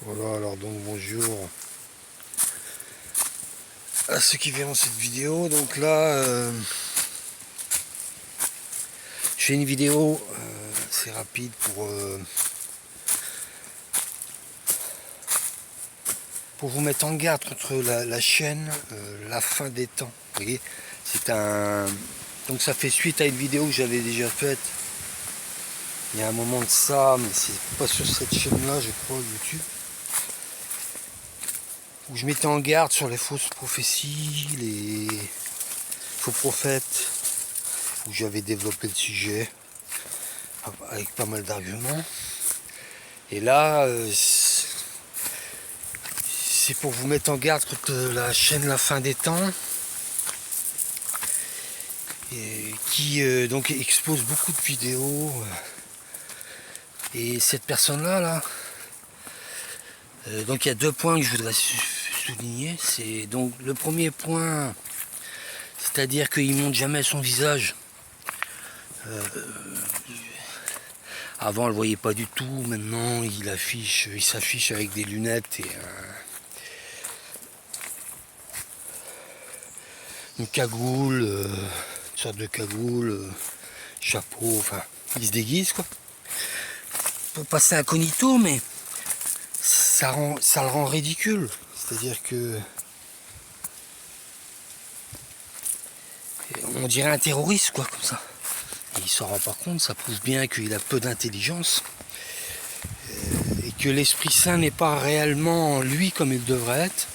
Voilà, alors donc bonjour à ceux qui verront cette vidéo. Donc là, je fais une vidéo assez rapide pour vous mettre en garde contre la chaîne, la fin des temps. Vous voyez, donc ça fait suite à une vidéo que j'avais déjà faite il y a un moment de ça, mais c'est pas sur cette chaîne-là, je crois, YouTube, où je mettais en garde sur les fausses prophéties, les faux prophètes, où j'avais développé le sujet avec pas mal d'arguments. Et là, c'est pour vous mettre en garde contre la chaîne La Fin des Temps, et qui donc expose beaucoup de vidéos. Et cette personne-là, donc il y a deux points que je voudrais souligner. C'est donc le premier point, c'est-à-dire qu'il montre jamais son visage. Avant, on le voyait pas du tout. Maintenant, il s'affiche avec des lunettes et une cagoule, une sorte de cagoule, chapeau. Enfin, il se déguise quoi. Pour passer incognito, mais ça le rend ridicule. C'est-à-dire que on dirait un terroriste quoi, comme ça. Et il s'en rend pas compte. Ça prouve bien qu'il a peu d'intelligence et que l'Esprit Saint n'est pas réellement en lui comme il devrait être.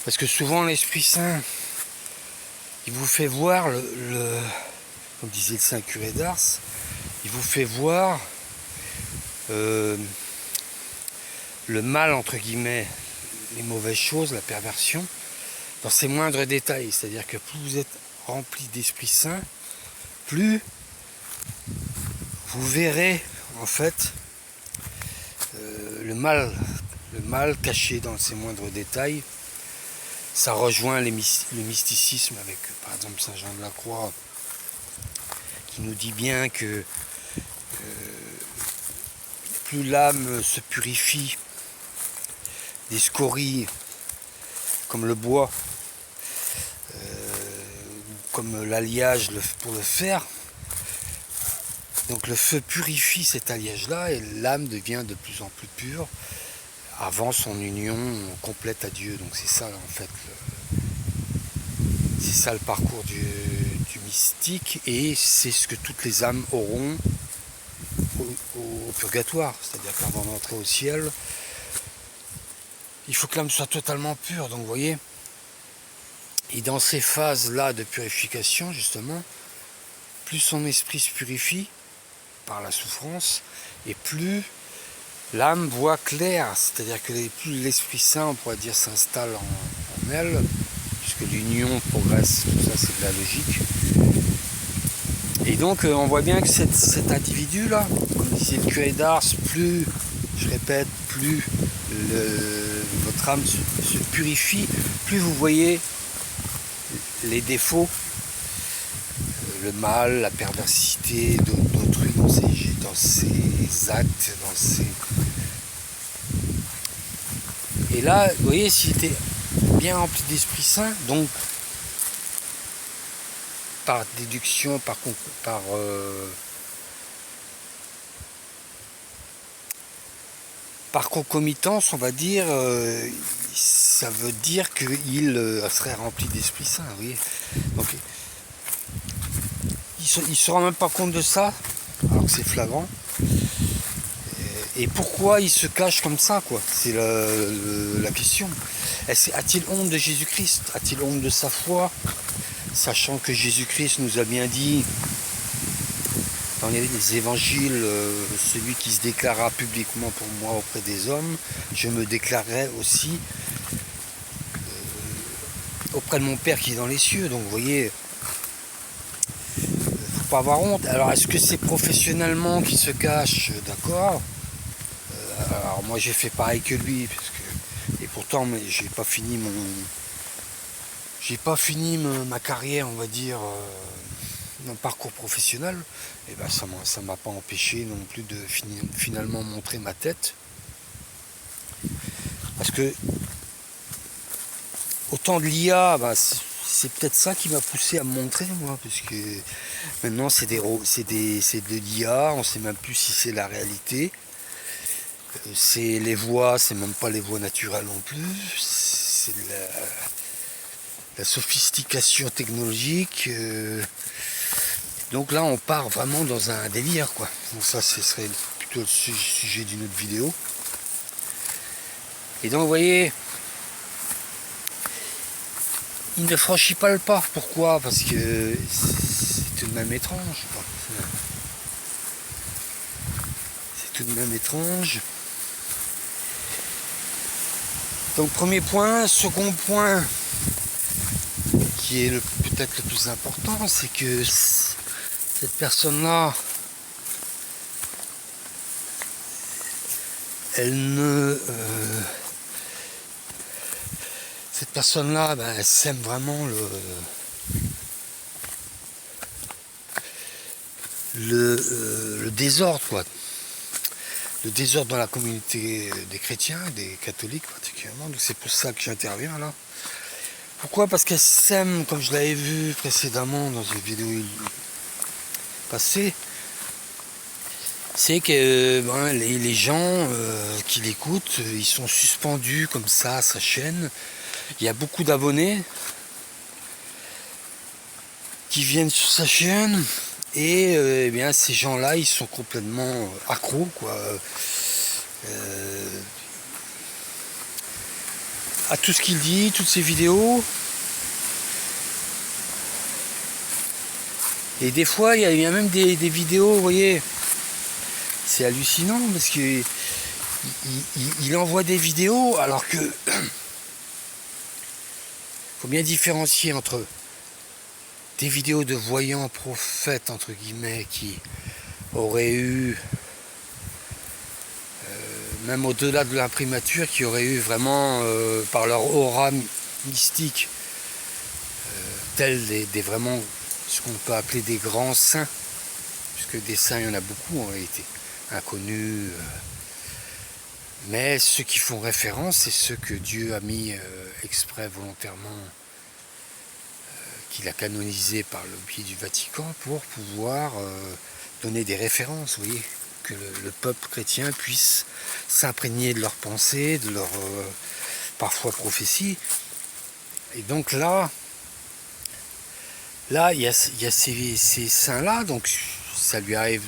Parce que souvent l'Esprit Saint, il vous fait voir comme disait le Saint curé d'Ars, il vous fait voir le mal entre guillemets, les mauvaises choses, la perversion, dans ses moindres détails. C'est-à-dire que plus vous êtes rempli d'Esprit Saint, plus vous verrez en fait le mal caché dans ses moindres détails. Ça rejoint le mysticisme avec par exemple Saint Jean de la Croix, qui nous dit bien que plus l'âme se purifie des scories comme le bois, comme l'alliage pour le fer, donc le feu purifie cet alliage-là et l'âme devient de plus en plus pure avant son union complète à Dieu. Donc c'est ça en fait, c'est ça le parcours du mystique, et c'est ce que toutes les âmes auront au purgatoire. C'est-à-dire qu'avant d'entrer au ciel, il faut que l'âme soit totalement pure. Donc vous voyez, et dans ces phases-là de purification, justement, plus son esprit se purifie par la souffrance, et plus l'âme voit clair, c'est-à-dire que plus l'Esprit Saint, on pourrait dire, s'installe en elle, puisque l'union progresse, tout ça c'est de la logique. Et donc on voit bien que cet individu-là, comme disait le curé d'Ars, plus, je répète, plus votre âme se purifie, plus vous voyez les défauts, le mal, la perversité d'autrui dans ses actes, Et là, vous voyez, s'il était bien rempli d'Esprit Saint, donc par déduction, par concomitance, on va dire, ça veut dire qu'il serait rempli d'Esprit Saint, vous voyez. Donc, il ne se rend même pas compte de ça, alors que c'est flagrant. Et pourquoi il se cache comme ça, quoi? C'est la question. A-t-il honte de Jésus-Christ? A-t-il honte de sa foi? Sachant que Jésus-Christ nous a bien dit dans les évangiles, celui qui se déclarera publiquement pour moi auprès des hommes, je me déclarerai aussi auprès de mon Père qui est dans les cieux. Donc vous voyez, faut pas avoir honte. Alors est-ce que c'est professionnellement qu'il se cache? D'accord. Alors moi j'ai fait pareil que lui, et pourtant j'ai pas fini ma carrière, on va dire, mon parcours professionnel. Et ben ça m'a pas empêché non plus de finalement montrer ma tête. Parce que autant de l'IA, bah, c'est peut-être ça qui m'a poussé à me montrer, moi, parce que maintenant c'est de l'IA, on sait même plus si c'est la réalité. C'est les voix, c'est même pas les voix naturelles non plus. C'est la sophistication technologique. Donc là, on part vraiment dans un délire, quoi. Donc ça, ce serait plutôt le sujet d'une autre vidéo. Et donc, vous voyez, il ne franchit pas le pas. Pourquoi? Parce que c'est tout de même étrange. C'est tout de même étrange. Donc, premier point. Second point, qui est peut-être le plus important, c'est que cette personne-là, cette personne-là, ben, elle sème vraiment le désordre, quoi. Le désordre dans la communauté des chrétiens, des catholiques particulièrement. Donc c'est pour ça que j'interviens là. Pourquoi? Parce qu'elle sème, comme je l'avais vu précédemment dans une vidéo passée, c'est que ben, les gens qui l'écoutent, ils sont suspendus comme ça à sa chaîne. Il y a beaucoup d'abonnés qui viennent sur sa chaîne et eh bien ces gens-là, ils sont complètement accros, quoi, à tout ce qu'il dit, toutes ses vidéos. Et des fois, il y a même des vidéos, vous voyez, c'est hallucinant parce que il envoie des vidéos alors que faut bien différencier entre des vidéos de voyants prophètes entre guillemets qui auraient eu même au-delà de l'imprimature, qui auraient eu vraiment par leur aura mystique tels des vraiment ce qu'on peut appeler des grands saints, puisque des saints il y en a beaucoup en réalité, inconnus. Mais ceux qui font référence, c'est ceux que Dieu a mis exprès, volontairement, qu'il a canonisé par le biais du Vatican pour pouvoir donner des références, vous voyez, que le peuple chrétien puisse s'imprégner de leurs pensées, de leurs parfois prophéties. Et donc là il y a ces saints-là, donc ça lui arrive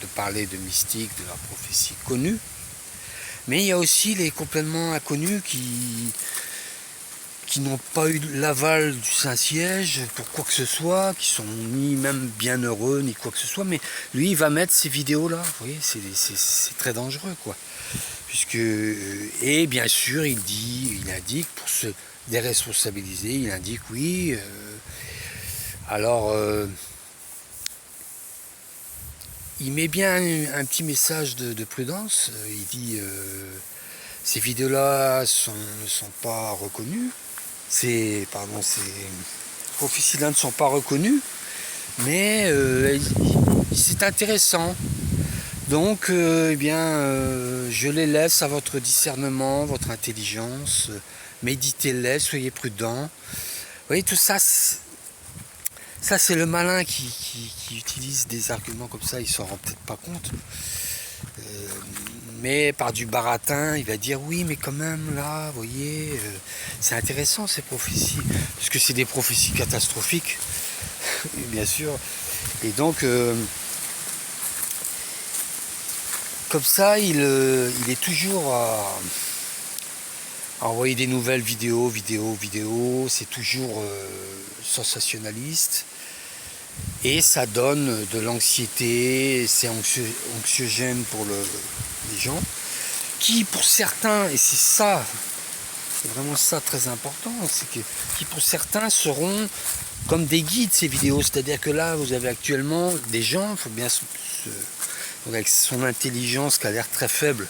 de parler de mystiques, de leurs prophéties connues. Mais il y a aussi les complètement inconnus qui n'ont pas eu l'aval du Saint-Siège pour quoi que ce soit, qui sont ni même bienheureux, ni quoi que ce soit, mais lui, il va mettre ces vidéos-là, vous voyez, c'est très dangereux, quoi. Puisque, et bien sûr, il indique, pour se déresponsabiliser, il indique, oui, alors, il met bien un petit message de prudence, il dit, ces vidéos-là ne sont pas reconnues, ces prophéties-là ne sont pas reconnues, mais c'est intéressant. Donc, eh bien, je les laisse à votre discernement, votre intelligence, méditez-les, soyez prudents. Vous voyez, tout ça, ça c'est le malin qui utilise des arguments comme ça, il s'en rend peut-être pas compte. Mais par du baratin, il va dire oui, mais quand même là, vous voyez, c'est intéressant ces prophéties, parce que c'est des prophéties catastrophiques, bien sûr. Et donc, comme ça, il est toujours à envoyer des nouvelles vidéos, c'est toujours sensationnaliste. Et ça donne de l'anxiété, c'est anxiogène pour les gens, qui pour certains, et c'est vraiment ça très important, c'est que qui pour certains seront comme des guides ces vidéos, c'est-à-dire que là vous avez actuellement des gens, il faut bien avec son intelligence qui a l'air très faible,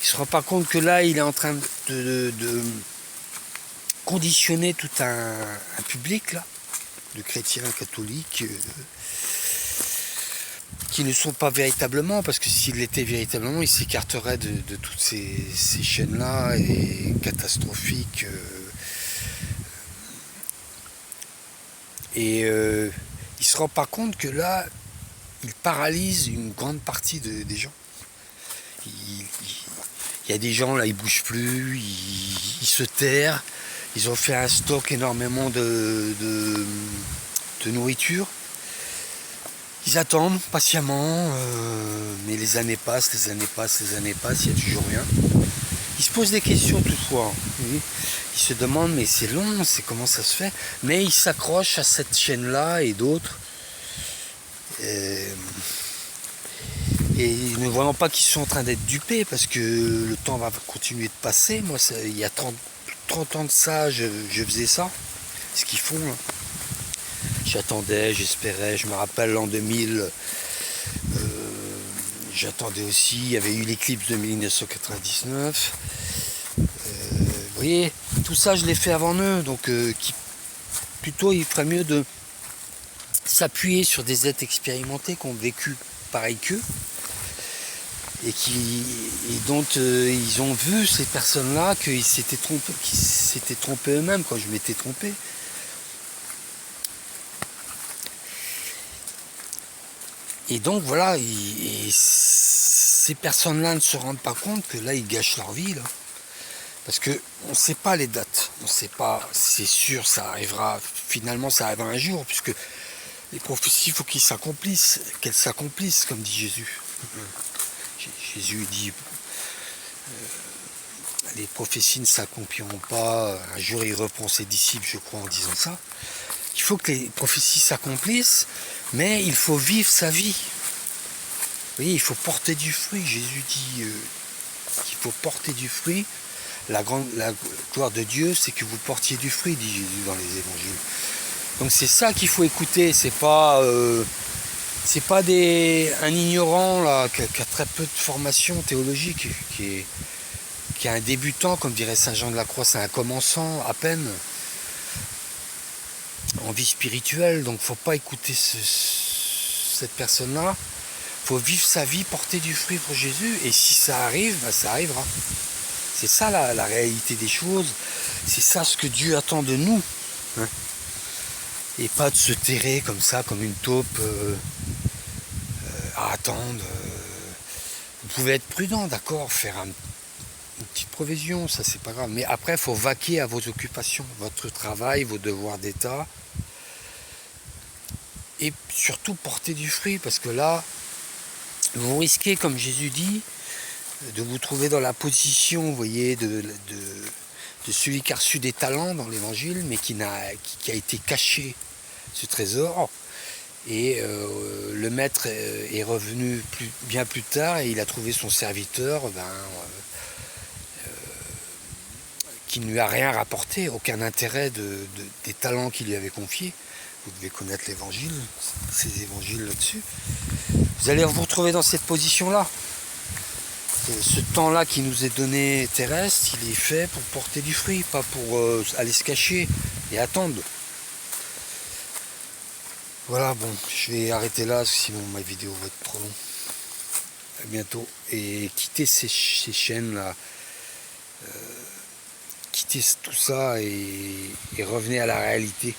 il ne se rend pas compte que là il est en train de conditionner tout un public là, de chrétiens catholiques, qui ne sont pas véritablement, parce que s'il l'était véritablement, il s'écarterait de toutes ces chaînes-là et catastrophiques. Et il se rend pas compte que là, il paralyse une grande partie des gens. Il y a des gens là, ils bougent plus, ils se terrent, ils ont fait un stock énormément de nourriture. Ils attendent patiemment, mais les années passent, il n'y a toujours rien. Ils se posent des questions toutefois. Oui. Ils se demandent, mais c'est long, c'est comment ça se fait. Mais ils s'accrochent à cette chaîne-là et d'autres. Et ne voyant pas qu'ils sont en train d'être dupés, parce que le temps va continuer de passer. Moi, il y a 30 ans de ça, je faisais ça, ce qu'ils font. Hein. J'attendais, j'espérais, je me rappelle l'an 2000, j'attendais aussi, il y avait eu l'éclipse de 1999. Vous voyez, tout ça je l'ai fait avant eux, donc plutôt il ferait mieux de s'appuyer sur des êtres expérimentés qui ont vécu pareil qu'eux et dont ils ont vu ces personnes-là qu'ils s'étaient trompés eux-mêmes quand je m'étais trompé. Et donc voilà, ces personnes-là ne se rendent pas compte que là ils gâchent leur vie là. Parce qu'on ne sait pas les dates, on ne sait pas, c'est sûr ça arrivera, finalement ça arrivera un jour, puisque les prophéties, il faut qu'elles s'accomplissent, comme dit Jésus. Jésus dit, les prophéties ne s'accompliront pas, un jour il reprend ses disciples, je crois, en disant ça. Il faut que les prophéties s'accomplissent, mais il faut vivre sa vie. Vous voyez, il faut porter du fruit. Jésus dit qu'il faut porter du fruit. La gloire de Dieu, c'est que vous portiez du fruit, dit Jésus dans les évangiles. Donc c'est ça qu'il faut écouter. C'est pas un ignorant là qui a très peu de formation théologique, qui est un débutant, comme dirait Saint Jean de la Croix, c'est un commençant à peine en vie spirituelle. Donc faut pas écouter cette personne-là. Faut vivre sa vie, porter du fruit pour Jésus. Et si ça arrive, ben ça arrivera. C'est ça la réalité des choses. C'est ça ce que Dieu attend de nous. Hein. Et pas de se terrer comme ça, comme une taupe à attendre. Vous pouvez être prudent, d'accord, faire une petite provision, ça c'est pas grave. Mais après, il faut vaquer à vos occupations, votre travail, vos devoirs d'État. Et surtout porter du fruit, parce que là, vous risquez, comme Jésus dit, de vous trouver dans la position, vous voyez, de celui qui a reçu des talents dans l'évangile, mais qui a été caché ce trésor. Et le maître est revenu bien plus tard et il a trouvé son serviteur qui ne lui a rien rapporté, aucun intérêt des talents qu'il lui avait confiés. Vous devez connaître l'évangile, ces évangiles là-dessus. Vous allez vous retrouver dans cette position-là. Ce temps-là qui nous est donné terrestre, il est fait pour porter du fruit, pas pour aller se cacher et attendre. Voilà, bon, je vais arrêter là, sinon ma vidéo va être trop longue. À bientôt. Et quittez ces chaînes-là. Quittez tout ça et revenez à la réalité.